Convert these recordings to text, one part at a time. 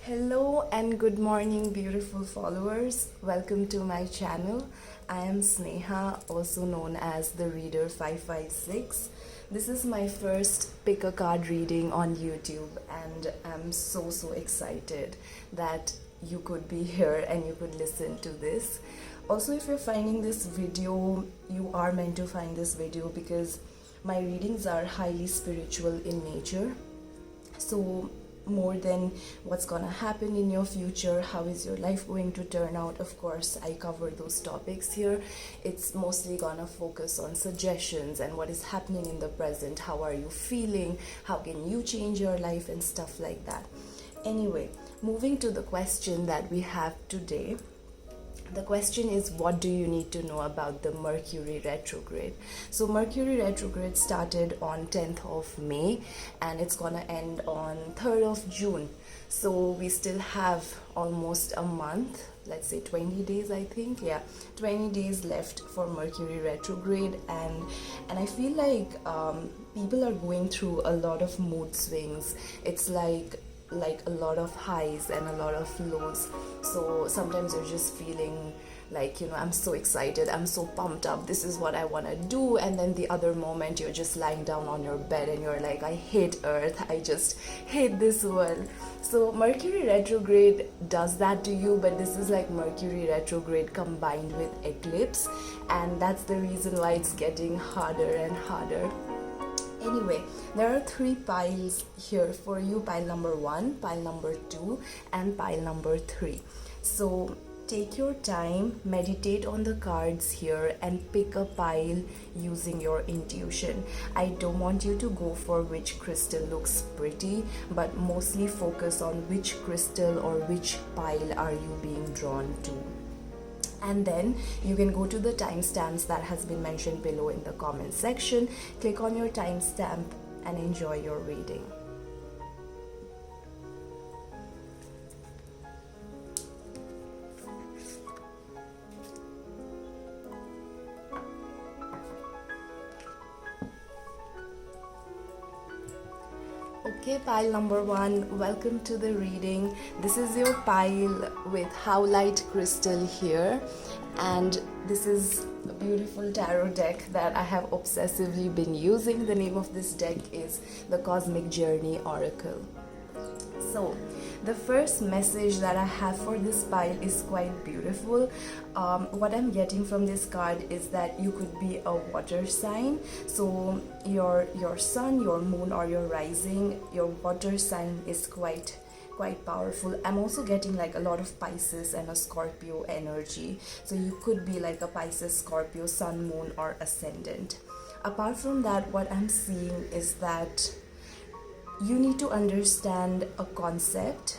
Hello and good morning, beautiful followers. Welcome to my channel. I am Sneha, also known as the Reader 556. This is my first pick a card reading on YouTube, and I'm so excited that you could be here and you could listen to this. Also, if you're finding this video, you are meant to find this video because my readings are highly spiritual in nature. So more than what's gonna happen in your future, how is your life going to turn out, of course I cover those topics here. It's mostly gonna focus on suggestions and what is happening in the present, how are you feeling, how can you change your life and stuff like that. Anyway, moving to the question that we have today. The question is, what do you need to know about the Mercury retrograde? So Mercury retrograde started on 10th of May and it's gonna end on 3rd of June. So we still have almost a month, let's say 20 days, I think. Yeah, 20 days left for Mercury retrograde, and I feel like people are going through a lot of mood swings. It's like a lot of highs and a lot of lows. So sometimes you're just feeling like, I'm so excited, I'm so pumped up, this is what I want to do, and then the other moment you're just lying down on your bed and you're like, I hate Earth, I just hate this world. So Mercury retrograde does that to you, but this is like Mercury retrograde combined with eclipse, and that's the reason why it's getting harder and harder. Anyway, there are 3 piles here for you: pile number 1, pile number 2, and pile number 3. So take your time, meditate on the cards here, and pick a pile using your intuition. I don't want you to go for which crystal looks pretty, but mostly focus on which crystal or which pile are you being drawn to. And then you can go to the timestamps that has been mentioned below in the comment section. Click on your timestamp and enjoy your reading. Okay, pile number 1, welcome to the reading. This is your pile with Howlite crystal here, and this is a beautiful tarot deck that I have obsessively been using. The name of this deck is the Cosmic Journey Oracle. So the first message that I have for this pile is quite beautiful. What I'm getting from this card is that you could be a water sign. So your sun, your moon, or your rising, your water sign is quite powerful. I'm also getting like a lot of Pisces and a Scorpio energy. So you could be like a Pisces, Scorpio, sun, moon, or ascendant. Apart from that, what I'm seeing is that you need to understand a concept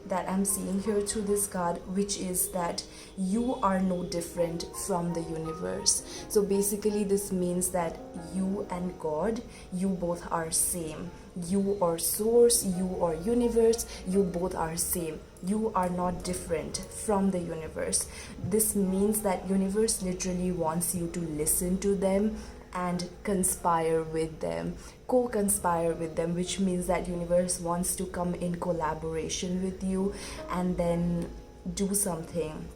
that I'm seeing here through this card, which is that you are no different from the universe. So basically this means that you and God, you both are same. You or source, you or universe, you both are same. You are not different from the universe. This means that universe literally wants you to listen to them and conspire with them, co-conspire with them, which means that universe wants to come in collaboration with you and then do something.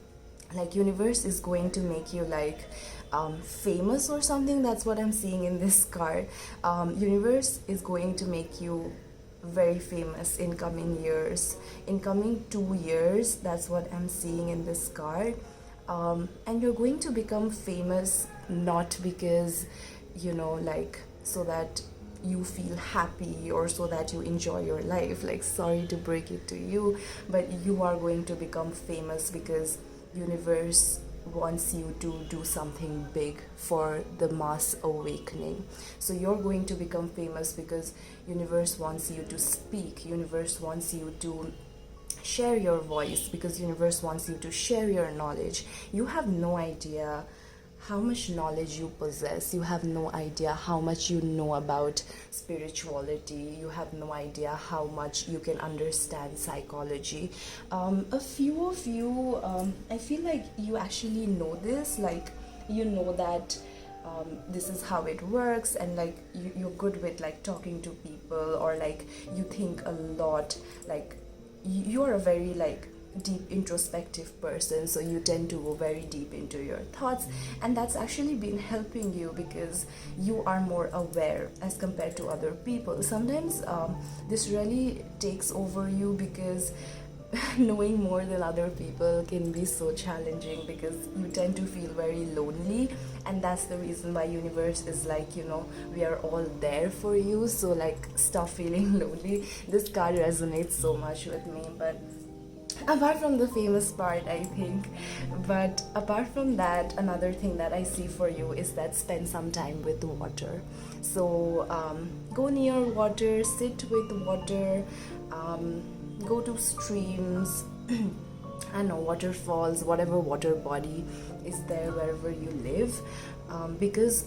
Like universe is going to make you like famous or something. That's what I'm seeing in this card. Universe is going to make you very famous in coming years, in coming 2 years. That's what I'm seeing in this card. And you're going to become famous not because, like so that you feel happy or so that you enjoy your life. Like, sorry to break it to you, but you are going to become famous because universe wants you to do something big for the mass awakening. So you're going to become famous because universe wants you to speak, universe wants you to share your voice, because universe wants you to share your knowledge. You have no idea how much knowledge you possess. You have no idea how much you know about spirituality. You have no idea how much you can understand psychology. A few of you, I feel like you actually know this, like you know that this is how it works, and like you're good with like talking to people, or like you think a lot, like you're a very like deep introspective person, so you tend to go very deep into your thoughts, and that's actually been helping you because you are more aware as compared to other people. Sometimes this really takes over you because knowing more than other people can be so challenging because you tend to feel very lonely, and that's the reason why universe is like, you know, we are all there for you, so like stop feeling lonely. This card resonates so much with me. But apart from the famous part, I think, but apart from that, another thing that I see for you is that spend some time with water. So go near water, sit with water, go to streams, I know, waterfalls, whatever water body is there wherever you live, because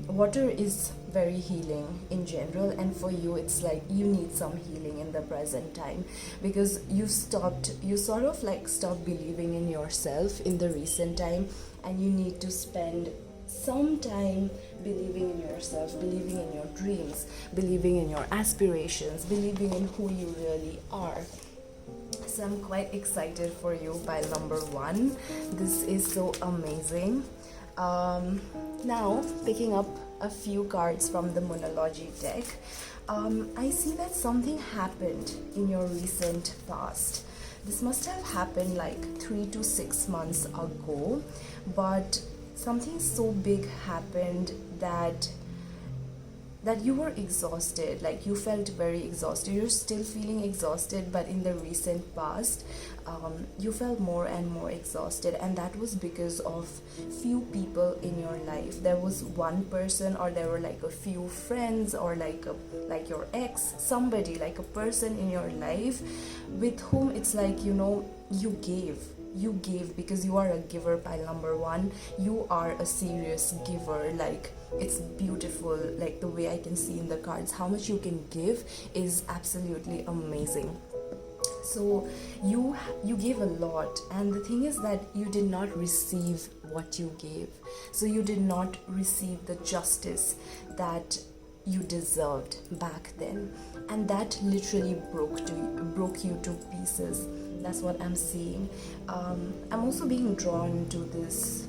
water is very healing in general, and for you it's like you need some healing in the present time because you sort of like stopped believing in yourself in the recent time, and you need to spend some time believing in yourself, believing in your dreams, believing in your aspirations, believing in who you really are. So I'm quite excited for you, pile number 1. This is so amazing. Now, picking up a few cards from the Moonology deck, I see that something happened in your recent past. This must have happened like 3 to 6 months ago, but something so big happened that you were exhausted, like you felt very exhausted. You're still feeling exhausted, but in the recent past you felt more and more exhausted, and that was because of few people in your life. There was one person, or there were like a few friends, or like your ex, somebody, like a person in your life with whom it's like, you know, you gave because you are a giver, pile number 1. You are a serious giver. Like, it's beautiful, like the way I can see in the cards how much you can give is absolutely amazing. So you gave a lot, and the thing is that you did not receive what you gave. So you did not receive the justice that you deserved back then, and that literally broke you to pieces. That's what I'm seeing. I'm also being drawn to this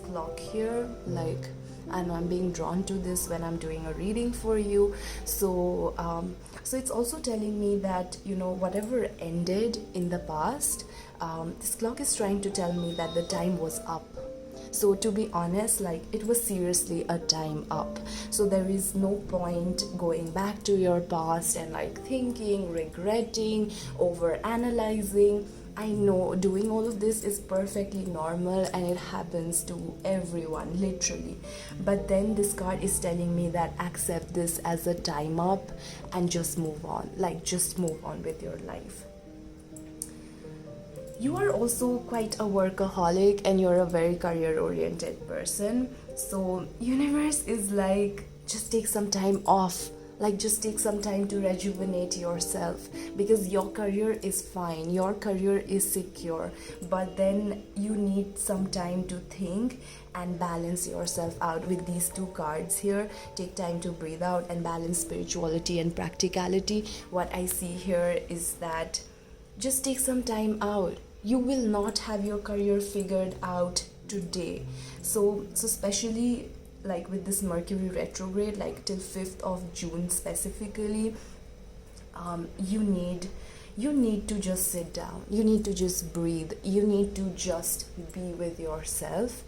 clock here. Like, I know I'm being drawn to this when I'm doing a reading for you. So it's also telling me that, you know, whatever ended in the past, this clock is trying to tell me that the time was up. So to be honest, like, it was seriously a time up. So there is no point going back to your past and like thinking, regretting, over analyzing. I know doing all of this is perfectly normal and it happens to everyone, literally. But then this card is telling me that accept this as a time up and just move on. Like, just move on with your life. You are also quite a workaholic and you're a very career-oriented person. So universe is like, just take some time off. Like, just take some time to rejuvenate yourself, because your career is fine, your career is secure, but then you need some time to think and balance yourself out with these 2 cards here. Take time to breathe out and balance spirituality and practicality. What I see here is that just take some time out. You will not have your career figured out today. So especially like with this Mercury retrograde, like till 5th of June specifically, you need to just sit down. You need to just breathe. You need to just be with yourself,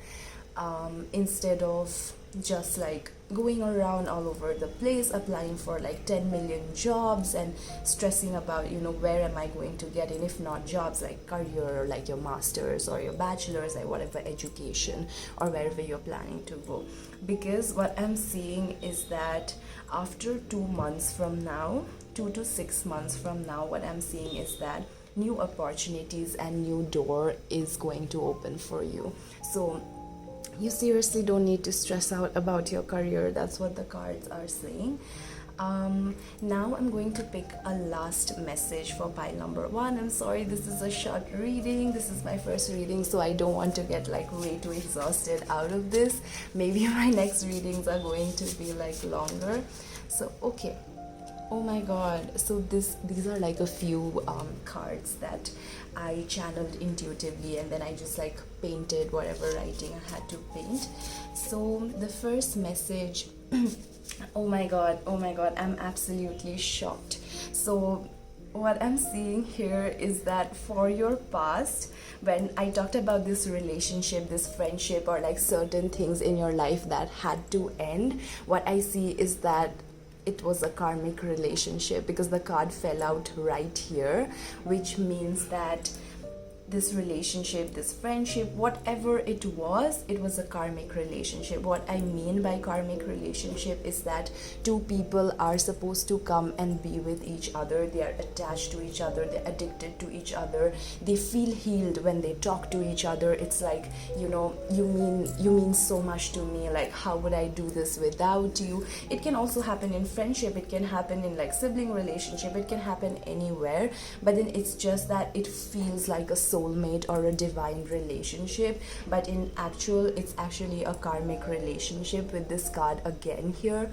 instead of just like going around all over the place applying for like 10 million jobs and stressing about, you know, where am I going to get in, if not jobs, like career, or like your master's or your bachelor's, like whatever education or wherever you're planning to go. Because what I'm seeing is that after 2 months from now, 2 to 6 months from now, what I'm seeing is that new opportunities and new door is going to open for you. So you seriously don't need to stress out about your career. That's what the cards are saying. Now I'm going to pick a last message for pile number 1. I'm sorry, this is a short reading. This is my first reading, so I don't want to get like way too exhausted out of this. Maybe my next readings are going to be like longer. So okay, Oh my god. So these are like a few cards that I channeled intuitively, and then I just like painted whatever writing I had to paint. So the first message, oh my god, I'm absolutely shocked. So what I'm seeing here is that for your past, when I talked about this relationship, this friendship, or like certain things in your life that had to end, what I see is that it was a karmic relationship, because the card fell out right here, which means that this relationship, this friendship, whatever it was a karmic relationship. What I mean by karmic relationship is that two people are supposed to come and be with each other. They are attached to each other, they're addicted to each other, they feel healed when they talk to each other. It's like, you know, you mean so much to me, like how would I do this without you? It can also happen in friendship, it can happen in like sibling relationship, it can happen anywhere, but then it's just that it feels like a soulmate or a divine relationship, but in actual it's actually a karmic relationship. With this card again here,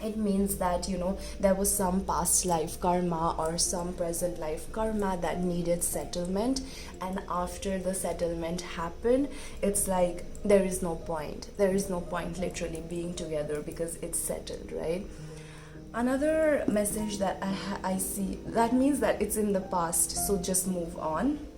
it means that, you know, there was some past life karma or some present life karma that needed settlement, and after the settlement happened, it's like there is no point literally being together because it's settled, right? Another message that I see, that means that it's in the past, so just move on.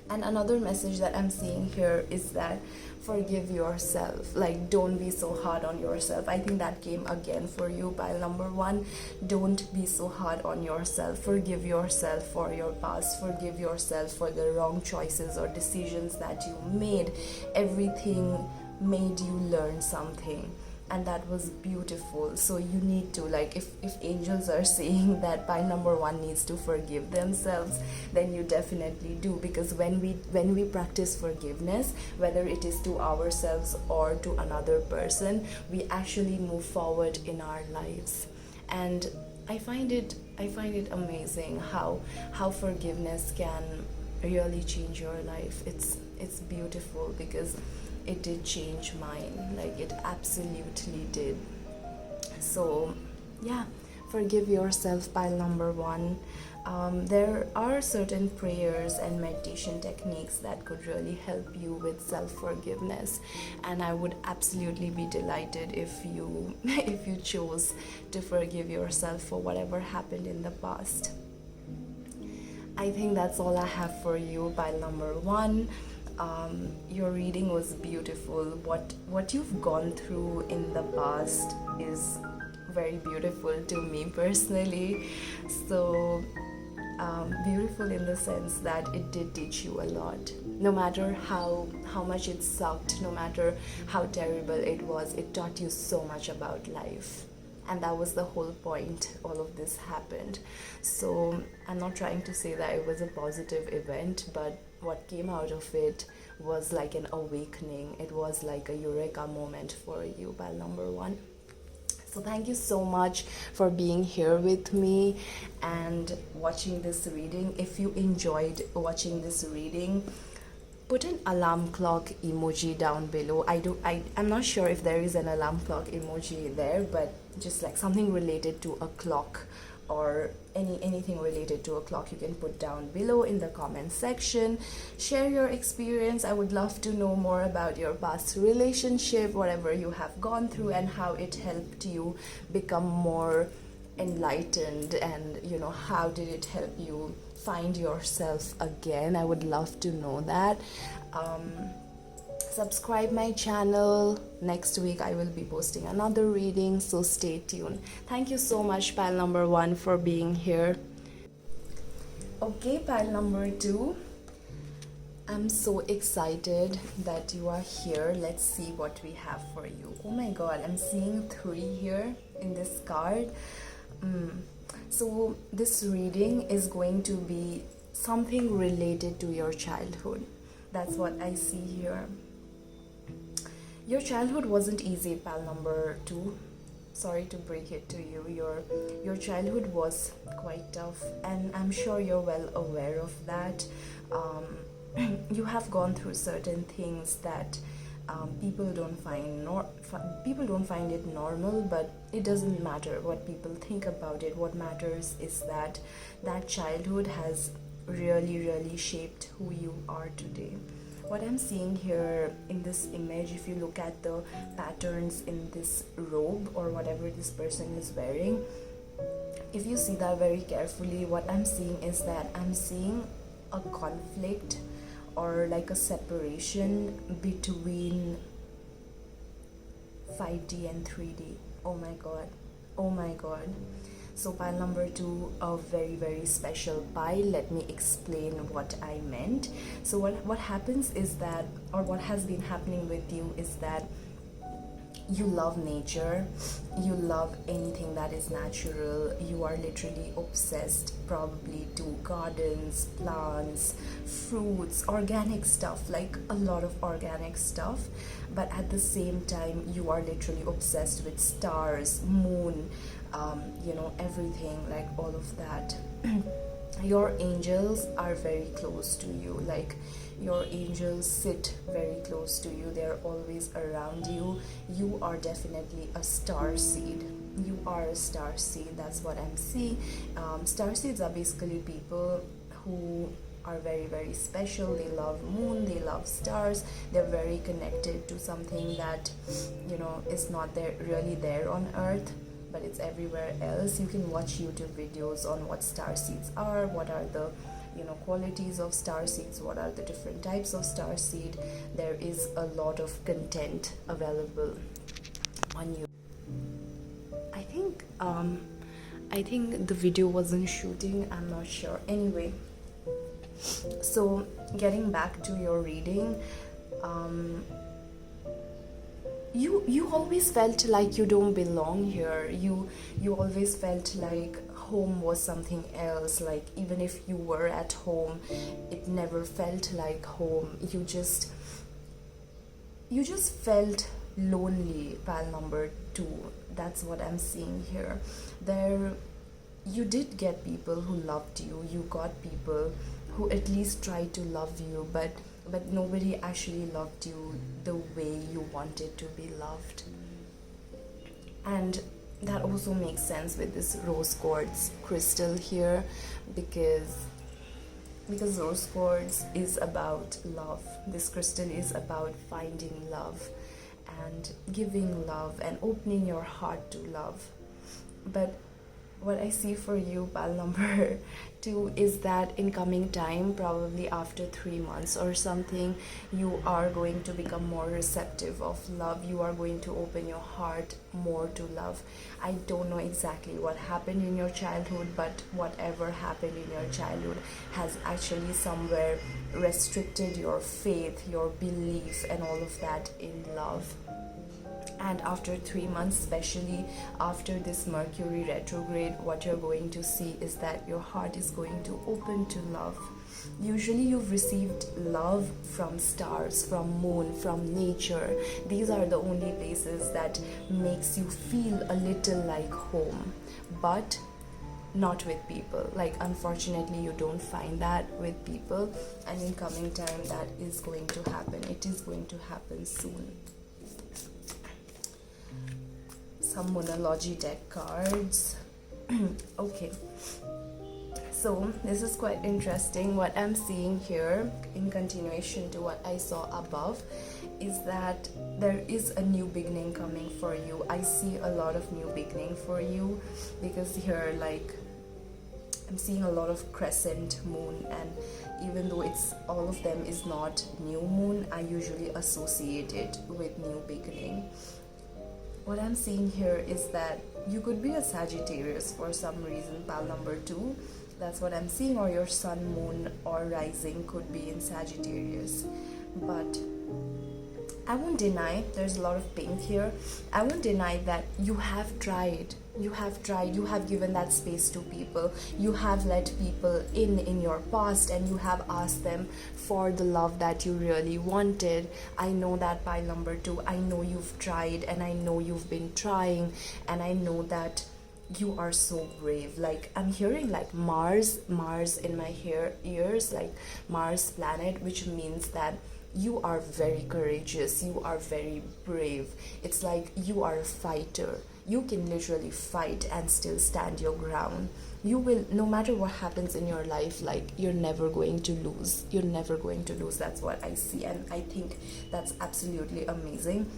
And another message that I'm seeing here is that forgive yourself, like don't be so hard on yourself. I think that came again for you, pile number 1. Don't be so hard on yourself. Forgive yourself for your past, forgive yourself for the wrong choices or decisions that you made. Everything made you learn something, and that was beautiful. So you need to, like, if angels are saying that pile number 1 needs to forgive themselves, then you definitely do, because when we practice forgiveness, whether it is to ourselves or to another person, we actually move forward in our lives. And I find it amazing how forgiveness can really change your life. It's beautiful, because it did change mine, like it absolutely did. So yeah, forgive yourself, pile number 1. There are certain prayers and meditation techniques that could really help you with self-forgiveness, and I would absolutely be delighted if you if you chose to forgive yourself for whatever happened in the past. I think that's all I have for you, pile number 1. Your reading was beautiful. What you've gone through in the past is very beautiful to me personally. So beautiful in the sense that it did teach you a lot. No matter how much it sucked, no matter how terrible it was, it taught you so much about life. And that was the whole point all of this happened. So I'm not trying to say that it was a positive event, but what came out of it was like an awakening. It was like a eureka moment for you, pile number 1. So thank you so much for being here with me and watching this reading. If you enjoyed watching this reading, put an alarm clock emoji down below. I'm not sure if there is an alarm clock emoji there, but just like something related to a clock, or anything related to a clock, you can put down below in the comment section. Share your experience. I would love to know more about your past relationship, whatever you have gone through, and how it helped you become more enlightened, and you know, how did it help you find yourself again. I would love to know that. Subscribe my channel. Next week I will be posting another reading, so stay tuned. Thank you so much, pile number 1, for being here. Okay, pile number 2, I'm so excited that you are here. Let's see what we have for you. Oh my god, I'm seeing 3 here in this card. So this reading is going to be something related to your childhood. That's what I see here. Your childhood wasn't easy, pal number 2. Sorry to break it to you. Your childhood was quite tough, and I'm sure you're well aware of that. You have gone through certain things that people don't find it normal, but it doesn't matter what people think about it. What matters is that that childhood has really shaped who you are today. What I'm seeing here in this image, if you look at the patterns in this robe or whatever this person is wearing, if you see that very carefully, what I'm seeing is that I'm seeing a conflict or like a separation between 5D and 3D. Oh my god. Oh my god. So pile number 2, a very special pile. Let me explain what I meant. So what happens is that, or what has been happening with you is that you love nature, you love anything that is natural. You are literally obsessed probably to gardens, plants, fruits, organic stuff, like a lot of organic stuff. But at the same time, you are literally obsessed with stars, moon, everything, like all of that. Your angels are very close to you, like your angels sit very close to you. They're always around you. You are definitely a star seed. You are a star seed. That's what I'm seeing. Star seeds are basically people who are very special. They love moon, they love stars. They're very connected to something that is not really there on earth, but it's everywhere else. You can watch YouTube videos on what star seeds are, what are the qualities of star seeds, what are the different types of star seed. There is a lot of content available on YouTube. I think the video wasn't shooting, I'm not sure. Anyway, so getting back to your reading, you always felt like you don't belong here. You always felt like home was something else. Like even if you were at home, it never felt like home. You just felt lonely. Pile number 2, that's what I'm seeing here. You did get people who loved you. You got people who at least tried to love you, but nobody actually loved you the way you wanted to be loved. And that also makes sense with this rose quartz crystal here, because rose quartz is about love. This crystal is about finding love and giving love and opening your heart to love. But what I see for you, pile number 2, is that in coming time, probably after 3 months or something, you are going to become more receptive of love. You are going to open your heart more to love. I don't know exactly what happened in your childhood, but whatever happened in your childhood has actually somewhere restricted your faith, your belief, and all of that in love. And after 3 months, especially after this Mercury retrograde, what you're going to see is that your heart is going to open to love. Usually you've received love from stars, from moon, from nature. These are the only places that makes you feel a little like home, but not with people. Like unfortunately you don't find that with people, and in coming time that is going to happen. It is going to happen soon. Some Moonology deck cards. Okay, so this is quite interesting. What I'm seeing here, in continuation to what I saw above, is that there is a new beginning coming for you. I see a lot of new beginning for you, because here, like, I'm seeing a lot of crescent moon, and even though it's all of them is not new moon, I usually associate it with new beginning. What I'm seeing here is that you could be a Sagittarius for some reason, pile number 2. That's what I'm seeing, or your sun, moon, or rising could be in Sagittarius. But I won't deny, there's a lot of pink here. I won't deny that you have tried. You have given that space to people. You have let people in your past, and you have asked them for the love that you really wanted. I know that, pile number 2. I know you've tried, and I know you've been trying, and I know that you are so brave. Like, I'm hearing like Mars in my ears, like Mars planet, which means that you are very courageous, you are very brave. It's like you are a fighter. You can literally fight and still stand your ground. You will, no matter what happens in your life, like, you're never going to lose. You're never going to lose. That's what I see, and I think that's absolutely amazing.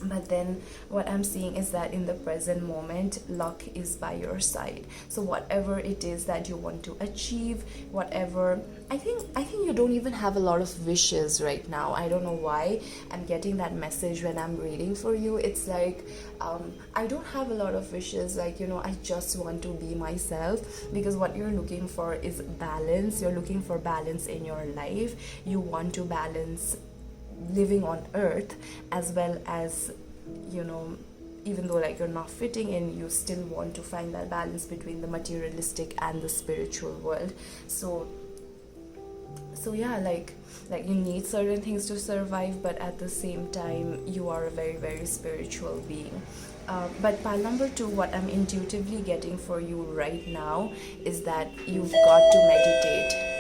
But then what I'm seeing is that in the present moment, luck is by your side. So whatever it is that you want to achieve, whatever, I think you don't even have a lot of wishes right now. I don't know why I'm getting that message when I'm reading for you. It's like, I don't have a lot of wishes, like, I just want to be myself, because what you're looking for is balance. You're looking for balance in your life. You want to balance living on earth, as well as, even though like you're not fitting in, you still want to find that balance between the materialistic and the spiritual world. So yeah, like you need certain things to survive, but at the same time you are a very, very spiritual being. But pile number 2, what I'm intuitively getting for you right now is that you've got to meditate.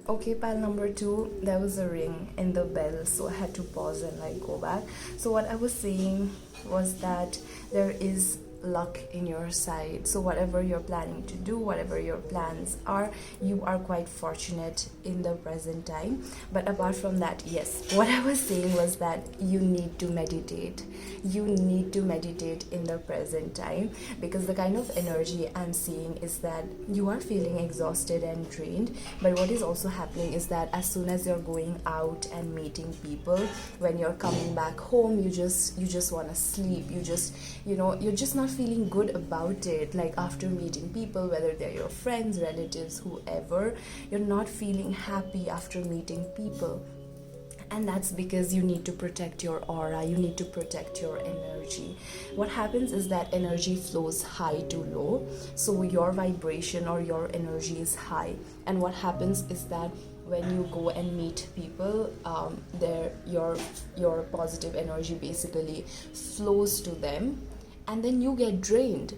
Okay, pile number 2, there was a ring in the bell, so I had to pause and like go back. So what I was saying was that there is luck in your side. So whatever you're planning to do, whatever your plans are, you are quite fortunate in the present time. But apart from that, yes, what I was saying was that you need to meditate. You need to meditate in the present time, because the kind of energy I'm seeing is that you are feeling exhausted and drained. But what is also happening is that as soon as you're going out and meeting people, when you're coming back home, you just want to sleep. You're just not feeling good about it. Like, after meeting people, whether they're your friends, relatives, whoever, you're not feeling happy after meeting people. And that's because you need to protect your aura, you need to protect your energy. What happens is that energy flows high to low, so your vibration or your energy is high. And what happens is that when you go and meet people, your positive energy basically flows to them, and then you get drained.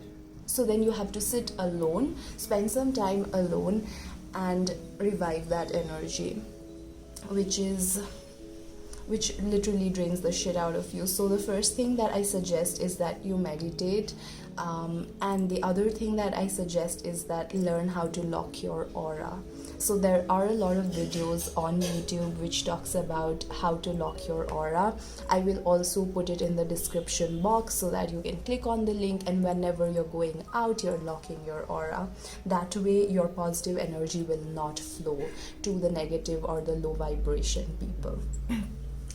So then you have to sit alone, spend some time alone, and revive that energy, which literally drains the shit out of you. So the first thing that I suggest is that you meditate, and the other thing that I suggest is that learn how to lock your aura. So there are a lot of videos on YouTube which talks about how to lock your aura. I will also put it in the description box so that you can click on the link, and whenever you're going out, you're locking your aura. That way your positive energy will not flow to the negative or the low vibration people.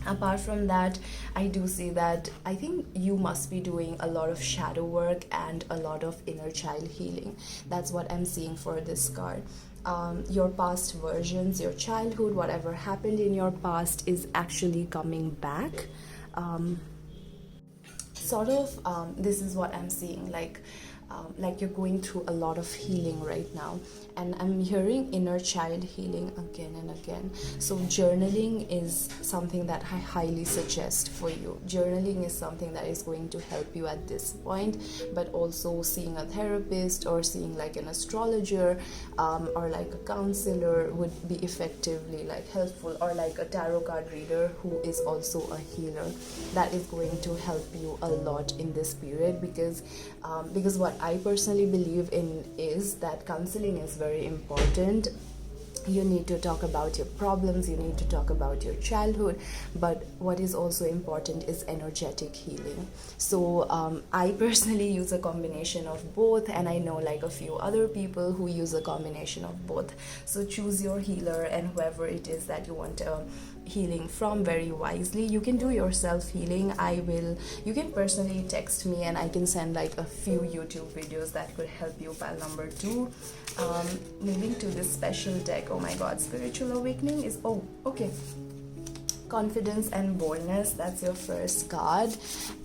Apart from that, I do see that I think you must be doing a lot of shadow work and a lot of inner child healing. That's what I'm seeing for this card. Your past versions, your childhood, whatever happened in your past is actually coming back. This is what I'm seeing, like you're going through a lot of healing right now, and I'm hearing inner child healing again and again. So journaling is something that I highly suggest for you. Journaling is something that is going to help you at this point, but also seeing a therapist or seeing like an astrologer or like a counselor would be effectively like helpful, or like a tarot card reader who is also a healer. That is going to help you a lot in this period, because what I personally believe in is that counseling is very important. You need to talk about your problems, you need to talk about your childhood, but what is also important is energetic healing. So I personally use a combination of both, and I know like a few other people who use a combination of both. So choose your healer, and whoever it is that you want healing from very wisely. You can do your self healing. You can personally text me and I can send like a few YouTube videos that could help you. Pile number 2, moving to this special deck. Oh my god, spiritual awakening is okay. Confidence and boldness, that's your first card.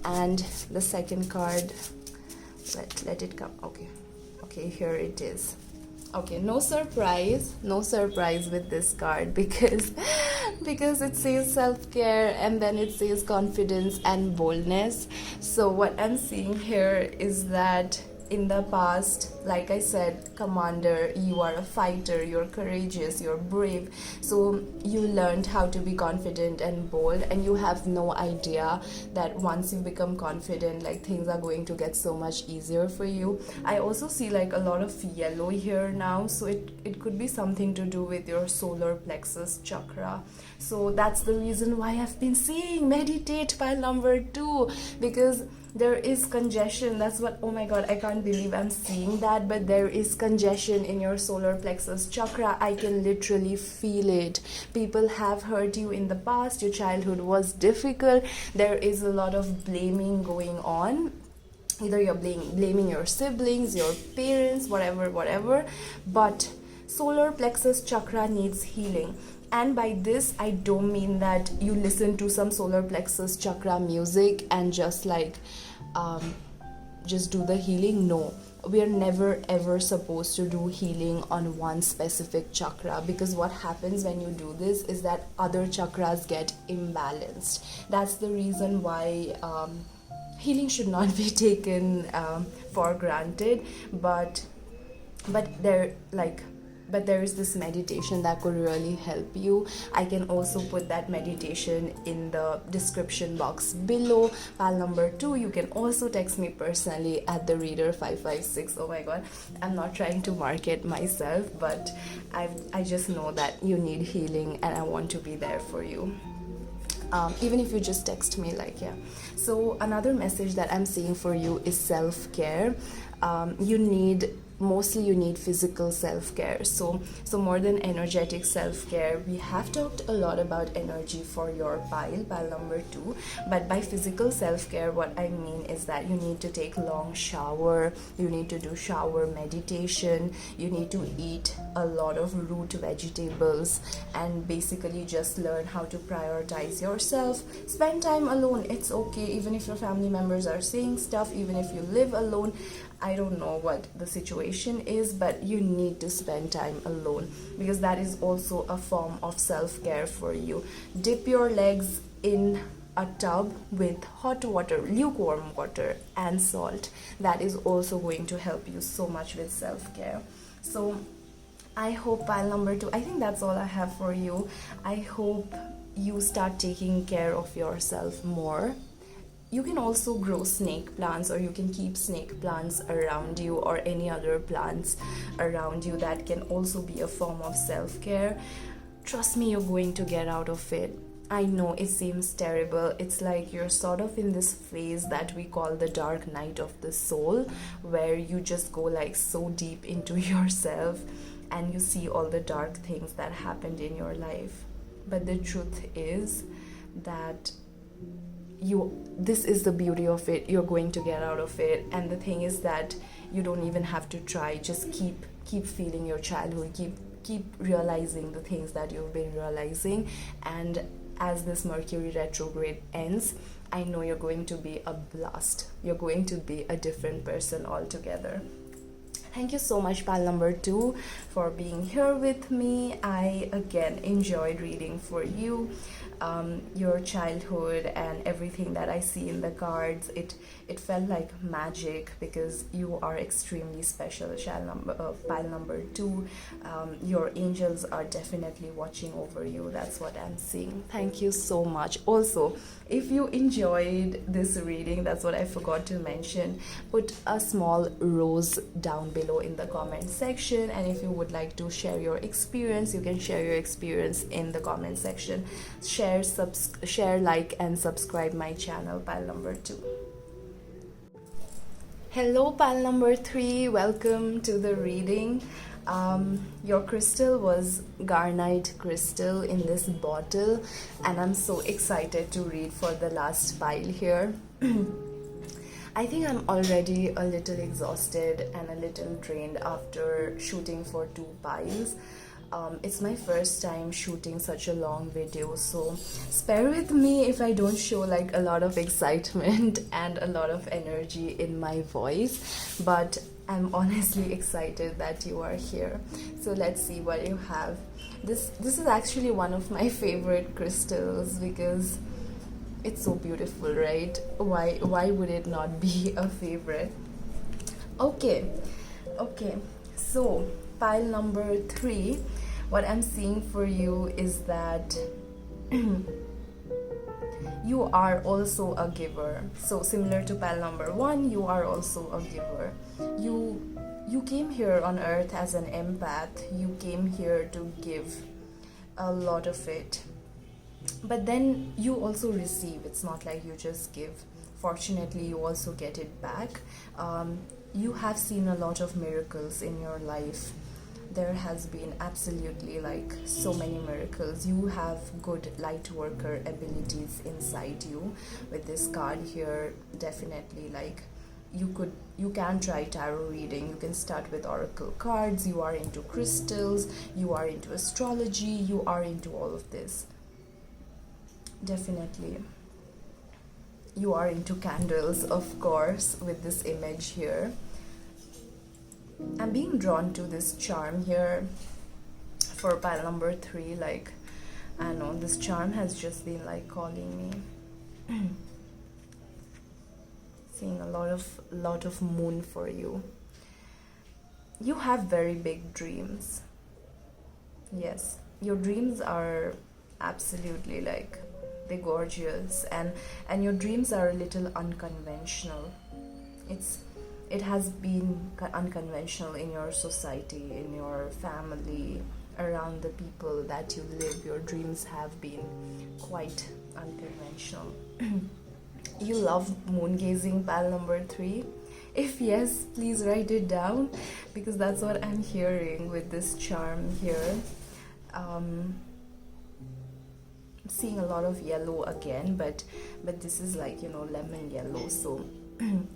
And the second card, let it come. Okay, here it is. Okay, no surprise with this card, because it says self-care and then it says confidence and boldness. So what I'm seeing here is that in the past, like I said, commander, you are a fighter, you're courageous, you're brave. So you learned how to be confident and bold, and you have no idea that once you become confident, like things are going to get so much easier for you. I also see like a lot of yellow here now, so it could be something to do with your solar plexus chakra. So that's the reason why I've been saying meditate pile number 2, because there is congestion. That's what, oh my god, I can't believe I'm seeing that, but there is congestion in your solar plexus chakra. I can literally feel it. People have hurt you in the past, your childhood was difficult, there is a lot of blaming going on. Either you're blaming your siblings, your parents, whatever, but solar plexus chakra needs healing. And by this, I don't mean that you listen to some solar plexus chakra music and just like just do the healing. No, we are never ever supposed to do healing on one specific chakra, because what happens when you do this is that other chakras get imbalanced. That's the reason why healing should not be taken for granted, but there is this meditation that could really help you. I can also put that meditation in the description box below. File number 2, you can also text me personally at the reader 556. Oh my god, I'm not trying to market myself, but I just know that you need healing and I want to be there for you. Even if you just text me, like, yeah. So another message that I'm seeing for you is self-care. You need physical self-care. So more than energetic self-care, we have talked a lot about energy for your pile number 2, but by physical self-care, what I mean is that you need to take long shower, you need to do shower meditation, you need to eat a lot of root vegetables, and basically just learn how to prioritize yourself. Spend time alone. It's okay, even if your family members are saying stuff, even if you live alone. I don't know what the situation is, but you need to spend time alone, because that is also a form of self-care for you. Dip your legs in a tub with hot water, lukewarm water, and salt. That is also going to help you so much with self-care. So I hope pile number 2, I think that's all I have for you. I hope you start taking care of yourself more. You can also grow snake plants, or you can keep snake plants around you, or any other plants around you. That can also be a form of self-care. Trust me, you're going to get out of it. I know it seems terrible. It's like you're sort of in this phase that we call the dark night of the soul, where you just go like so deep into yourself and you see all the dark things that happened in your life. But the truth is that this is the beauty of it. You're going to get out of it, and the thing is that you don't even have to try. Just keep feeling your childhood, keep realizing the things that you've been realizing, and as this Mercury retrograde ends, I know you're going to be a blast. You're going to be a different person altogether. Thank you so much, pile number 2, for being here with me. I again enjoyed reading for you. Your childhood and everything that I see in the cards, it felt like magic, because you are extremely special, pile number 2. Your angels are definitely watching over you. That's what I'm seeing. Thank you so much. Also, if you enjoyed this reading, that's what I forgot to mention, put a small rose down below in the comment section, and if you would like to share your experience, you can share your experience in the comment section. Share, like, and subscribe my channel, pile number 2. Hello, pile number 3, welcome to the reading. Your crystal was garnite crystal in this bottle, and I'm so excited to read for the last pile here. I think I'm already a little exhausted and a little drained after shooting for 2 piles. It's my first time shooting such a long video, so spare with me if I don't show like a lot of excitement and a lot of energy in my voice, but I'm honestly excited that you are here. So let's see what you have. This is actually one of my favorite crystals because it's so beautiful, right? Why would it not be a favorite? Okay, okay. So, pile number 3, what I'm seeing for you is that you are also a giver. So, similar to pile number 1, you are also a giver. You you came here on earth as an empath. You came here to give a lot of it. But then you also receive. It's not like you just give. Fortunately, you also get it back. You have seen a lot of miracles in your life. There has been absolutely like so many miracles. You have good light worker abilities inside you. With this card here, definitely like you can try tarot reading. You can start with oracle cards. You are into crystals, you are into astrology, you are into all of this. Definitely you are into candles, of course, with this image here. I'm being drawn to this charm here for pile number 3. Like, I know this charm has just been like calling me. Seeing a lot of moon for you. You have very big dreams. Yes, your dreams are absolutely like they're gorgeous, and your dreams are a little unconventional. It has been unconventional in your society, in your family, around the people that you live. Your dreams have been quite unconventional. You love moon gazing, pal number 3. If yes, please write it down, because that's what I'm hearing with this charm here. I'm seeing a lot of yellow again, but this is like, lemon yellow. So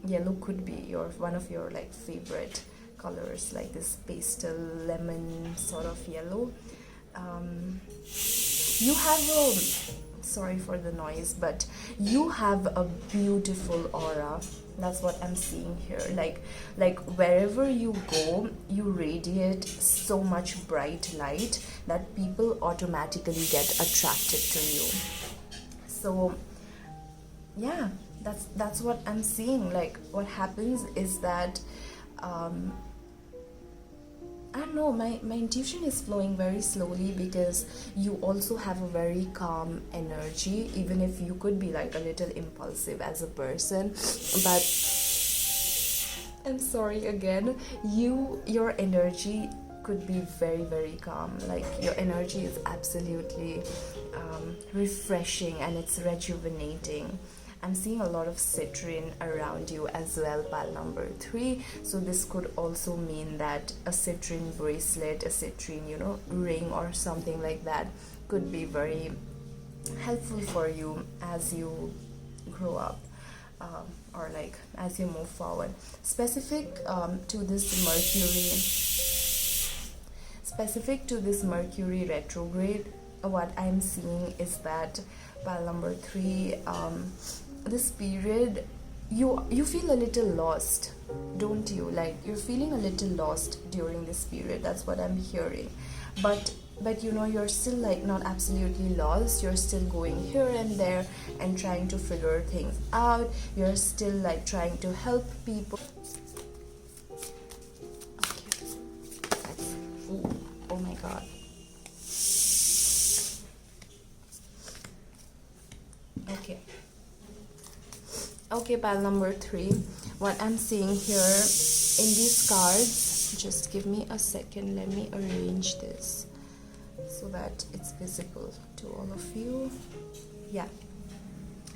yellow could be one of your like favorite colors, like this pastel lemon sort of yellow. You have a, sorry for the noise, but you have a beautiful aura. That's what I'm seeing here. Like wherever you go, you radiate so much bright light that people automatically get attracted to you. So yeah, that's what I'm seeing. Like, what happens is that I don't know, my intuition is flowing very slowly, because you also have a very calm energy, even if you could be like a little impulsive as a person. But I'm sorry again, your energy could be very, very calm. Like, your energy is absolutely refreshing, and it's rejuvenating. I'm seeing a lot of citrine around you as well, pile number 3. So this could also mean that a citrine bracelet, a citrine, ring or something like that could be very helpful for you as you grow up, or like as you move forward. Specific to this Mercury retrograde, what I'm seeing is that pile number 3, this period, you feel a little lost, don't you? Like, you're feeling a little lost during this period. That's what I'm hearing. But you're still like not absolutely lost. You're still going here and there and trying to figure things out. You're still like trying to help people. Okay. Oh my god. Okay, pile number 3, what I'm seeing here in these cards, just give me a second, let me arrange this so that it's visible to all of you. Yeah,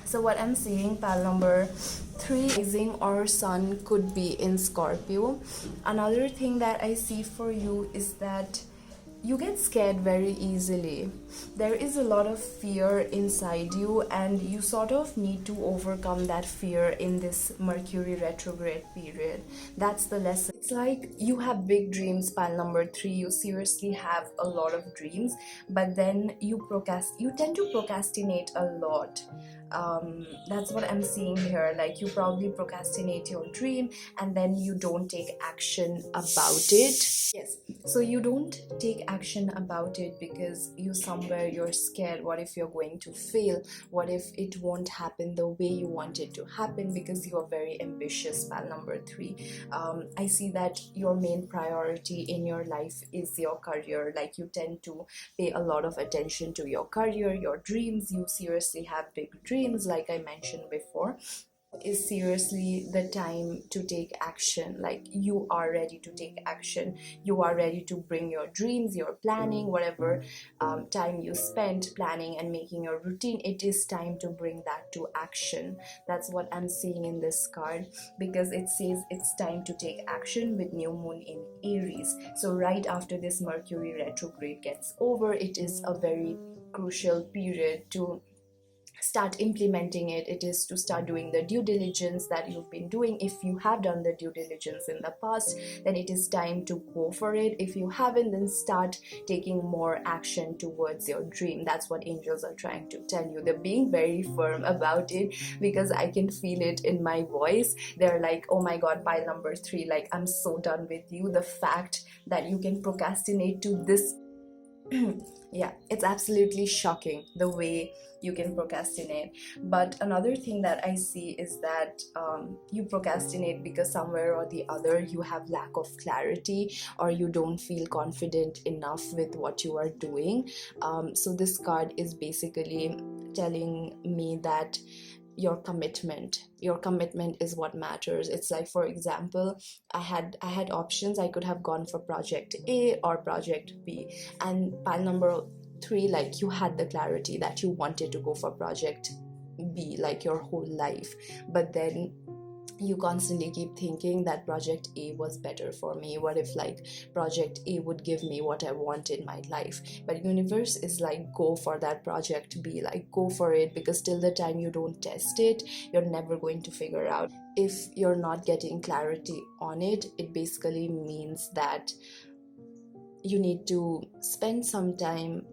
so what I'm seeing, pile number 3, rising or sun could be in Scorpio. Another thing that I see for you is that you get scared very easily. There is a lot of fear inside you, and you sort of need to overcome that fear in this Mercury retrograde period. That's the lesson. It's like you have big dreams, pile number 3. You seriously have a lot of dreams, but then you tend to procrastinate a lot. That's what I'm seeing here. Like, you probably procrastinate your dream and then you don't take action about it. Yes, so you don't take action about it because you're scared. What if you're going to fail? What if it won't happen the way you want it to happen? Because you are very ambitious, pal number 3. I see that your main priority in your life is your career. Like, you tend to pay a lot of attention to your career, your dreams. You seriously have big dreams, like I mentioned before. Is seriously the time to take action. Like, you are ready to take action. You are ready to bring your dreams, your planning, whatever time you spent planning and making your routine, it is time to bring that to action. That's what I'm seeing in this card, because it says it's time to take action with new moon in Aries. So right after this Mercury retrograde gets over, it is a very crucial period to start implementing it. It is to start doing the due diligence that you've been doing. If you have done the due diligence in the past, then it is time to go for it. If you haven't, then start taking more action towards your dream. That's what angels are trying to tell you. They're being very firm about it, because I can feel it in my voice. They're like, oh my god, pile number 3, like, I'm so done with you. The fact that you can procrastinate to this yeah, it's absolutely shocking the way you can procrastinate. But another thing that I see is that you procrastinate because somewhere or the other you have lack of clarity, or you don't feel confident enough with what you are doing. So this card is basically telling me that your commitment is what matters. It's like, for example, I had options. I could have gone for project A or project B, and pile number 3, like, you had the clarity that you wanted to go for project B like your whole life, but then you constantly keep thinking that project A was better for me. What if, like, project A would give me what I want in my life? But universe is like, go for that project B, like, go for it, because till the time you don't test it, you're never going to figure out. If you're not getting clarity on it, it basically means that you need to spend some time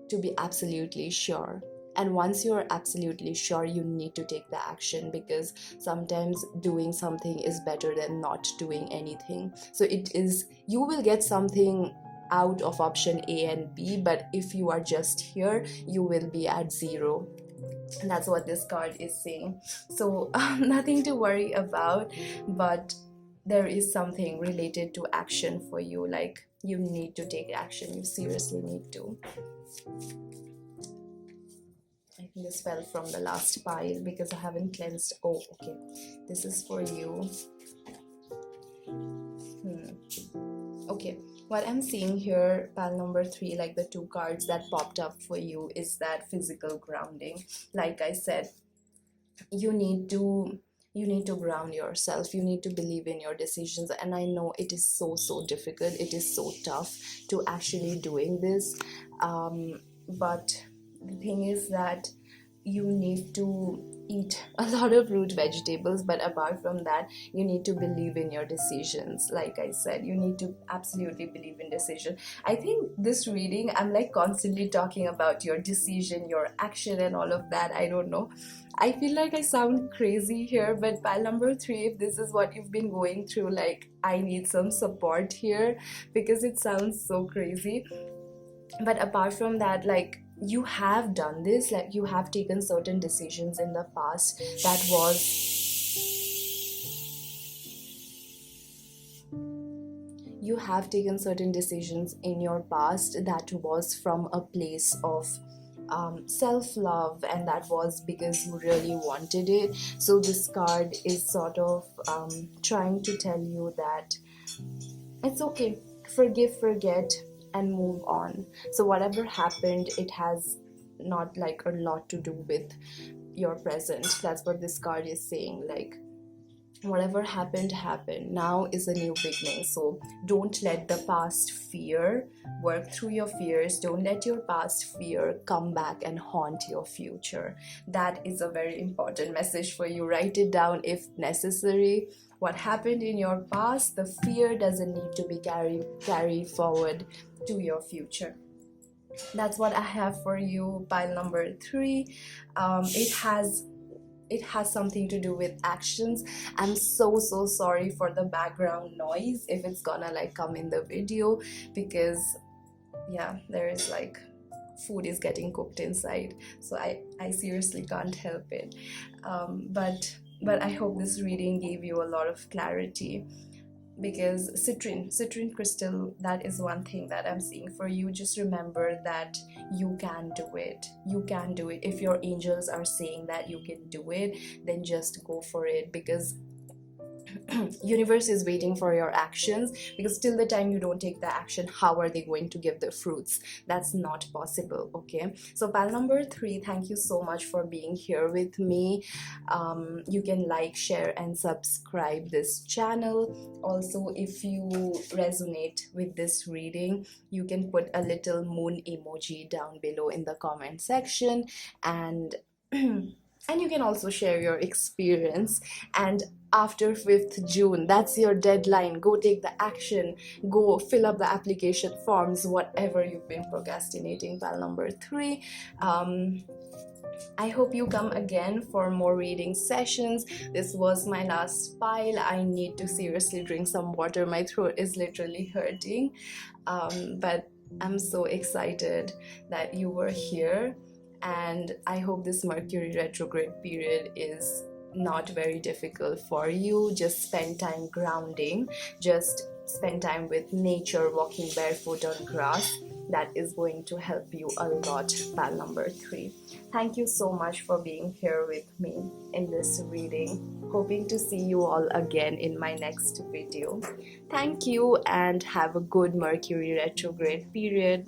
to be absolutely sure. And once you're absolutely sure, you need to take the action, because sometimes doing something is better than not doing anything. So it is, you will get something out of option A and B, but if you are just here, you will be at 0. And that's what this card is saying. So nothing to worry about, but there is something related to action for you. Like, you need to take action. You seriously need to. I think this fell from the last pile because I haven't cleansed. Oh, okay. This is for you. Okay, what I'm seeing here, pile number 3, like the 2 cards that popped up for you, is that physical grounding. Like I said, you need to ground yourself. You need to believe in your decisions, and I know it is so difficult. It is so tough to actually doing this, but the thing is that you need to eat a lot of root vegetables, but apart from that, you need to believe in your decisions. Like I said, you need to absolutely believe in decision. I think this reading, I'm like constantly talking about your decision, your action, and all of that. I don't know, I feel like I sound crazy here, but pile number 3, if this is what you've been going through, like, I need some support here, because it sounds so crazy. But apart from that, like, you have done this. Like, you have taken certain decisions in the past that was, you have taken certain decisions in your past that was from a place of self-love, and that was because you really wanted it. So this card is sort of trying to tell you that it's okay, forgive, forget, and move on. So whatever happened, it has not like a lot to do with your present. That's what this card is saying. Like, whatever happened, now is a new beginning. So don't let the past fear work through your fears. Don't let your past fear come back and haunt your future. That is a very important message for you. Write it down if necessary. What happened in your past, the fear doesn't need to be carried forward to your future. That's what I have for you, pile number 3. It has something to do with actions. I'm so sorry for the background noise if it's gonna like come in the video, because yeah, there is like food is getting cooked inside, so I seriously can't help it. But I hope this reading gave you a lot of clarity, because citrine crystal, that is one thing that I'm seeing for you. Just remember that you can do it. You can do it. If your angels are saying that you can do it, then just go for it, because universe is waiting for your actions. Because till the time you don't take the action, how are they going to give the fruits? That's not possible. Okay, so pal number 3, thank you so much for being here with me. You can like, share and subscribe this channel. Also, if you resonate with this reading, you can put a little moon emoji down below in the comment section, and and you can also share your experience. And after 5th June, that's your deadline. Go take the action, go fill up the application forms, whatever you've been procrastinating, pal number 3. I hope you come again for more reading sessions. This was my last pile. I need to seriously drink some water. My throat is literally hurting. But I'm so excited that you were here, and I hope this Mercury retrograde period is not very difficult for you. Just spend time grounding, just spend time with nature, walking barefoot on grass. That is going to help you a lot, pal number 3. Thank you so much for being here with me in this reading. Hoping to see you all again in my next video. Thank you, and have a good Mercury retrograde period.